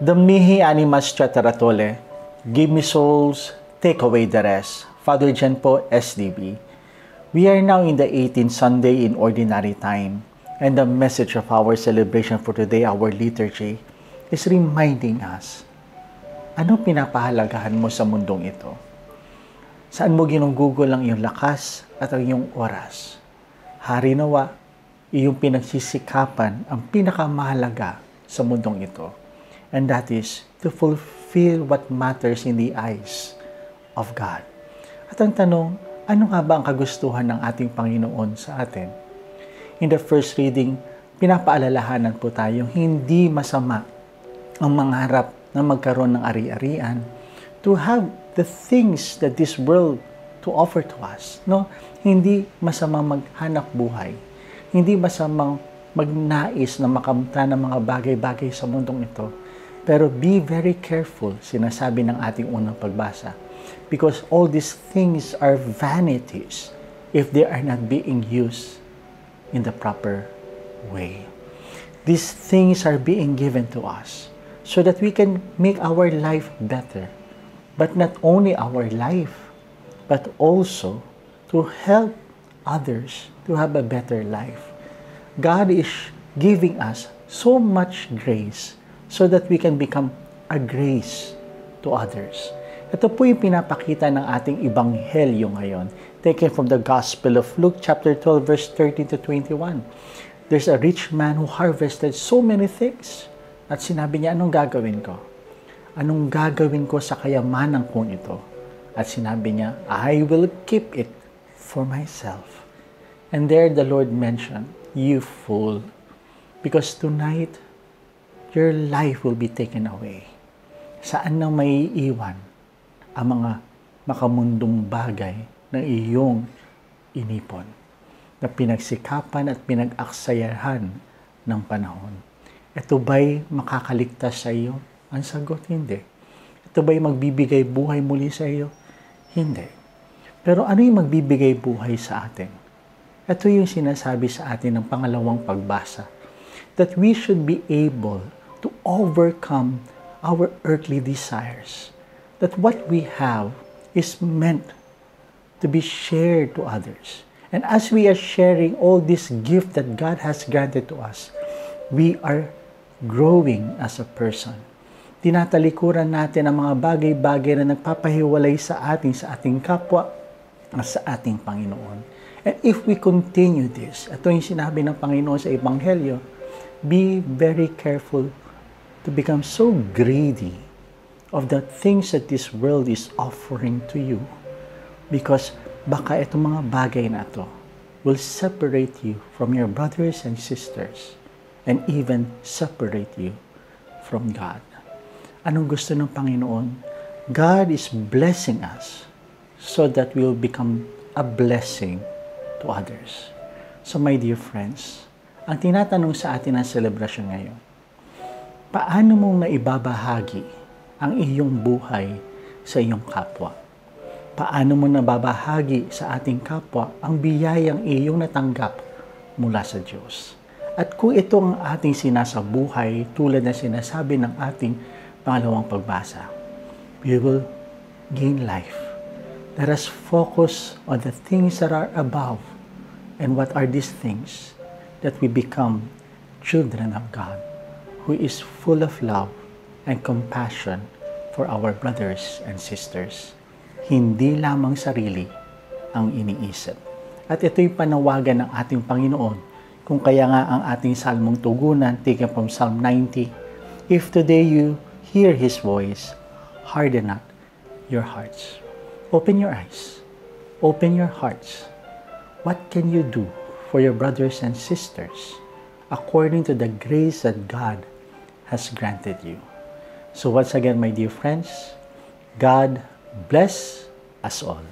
Damnihi animas chataratole, give me souls, take away the rest. Father Jan po, SDB. We are now in the 18th Sunday in Ordinary Time, and the message of our celebration for today, our liturgy, is reminding us, anong pinapahalagahan mo sa mundong ito? Saan mo ginugugol ang iyong lakas at ang iyong oras? Hari nawa, iyong pinagsisikapan ang pinakamahalaga sa mundong ito. And that is to fulfill what matters in the eyes of God. At ang tanong, ano nga ba ang kagustuhan ng ating Panginoon sa atin? In the first reading, pinapaalalahanan po tayong hindi masama ang mangarap na magkaroon ng ari-arian, to have the things that this world to offer to us. No? Hindi masama maghanap buhay. Hindi masamang magnais na makamta ng mga bagay-bagay sa mundong ito. Pero be very careful, sinasabi ng ating unang pagbasa. Because all these things are vanities if they are not being used in the proper way. These things are being given to us so that we can make our life better. But not only our life, but also to help others to have a better life. God is giving us so much grace so that we can become a grace to others. Ito po yung pinapakita ng ating Ebanghelyo ngayon, taken from the Gospel of Luke chapter 12, verse 13 to 21. There's a rich man who harvested so many things. At sinabi niya, anong gagawin ko? Anong gagawin ko sa kayamanan kong ito? At sinabi niya, I will keep it for myself. And there the Lord mentioned, you fool, because tonight, your life will be taken away. Saan na may iwan ang mga makamundong bagay na iyong inipon, na pinagsikapan at pinag-aksayahan ng panahon? Ito ba'y makakaligtas sa iyo? Ang sagot, hindi. Ito ba'y magbibigay buhay muli sa iyo? Hindi. Pero ano yung magbibigay buhay sa atin? Ito yung sinasabi sa atin ng pangalawang pagbasa, that we should be able to overcome our earthly desires. That what we have is meant to be shared to others. And as we are sharing all this gift that God has granted to us, we are growing as a person. Tinatalikuran natin ang mga bagay-bagay na nagpapahiwalay sa ating kapwa at sa ating Panginoon. And if we continue this, ito yung sinabi ng Panginoon sa Ebanghelyo, be very careful to become so greedy of the things that this world is offering to you, because baka itong mga bagay na ito will separate you from your brothers and sisters and even separate you from God. Anong gusto ng Panginoon? God is blessing us so that we will become a blessing to others. So my dear friends, ang tinatanong sa atin ng celebration ngayon, paano mong naibabahagi ang iyong buhay sa iyong kapwa? Paano mo nababahagi sa ating kapwa ang biyayang iyong natanggap mula sa Diyos? At kung ito ang ating sinasabuhay, tulad na sinasabi ng ating pangalawang pagbasa, we will gain life. Let us focus on the things that are above. And what are these things? That we become children of God, who is full of love and compassion for our brothers and sisters. Hindi lamang sarili ang iniisip. At ito'y panawagan ng ating Panginoon, kung kaya nga ang ating salmong tugunan, taken from Psalm 90, if today you hear His voice, harden not your hearts. Open your eyes. Open your hearts. What can you do for your brothers and sisters according to the grace that God has granted you? So once again, my dear friends, God bless us all.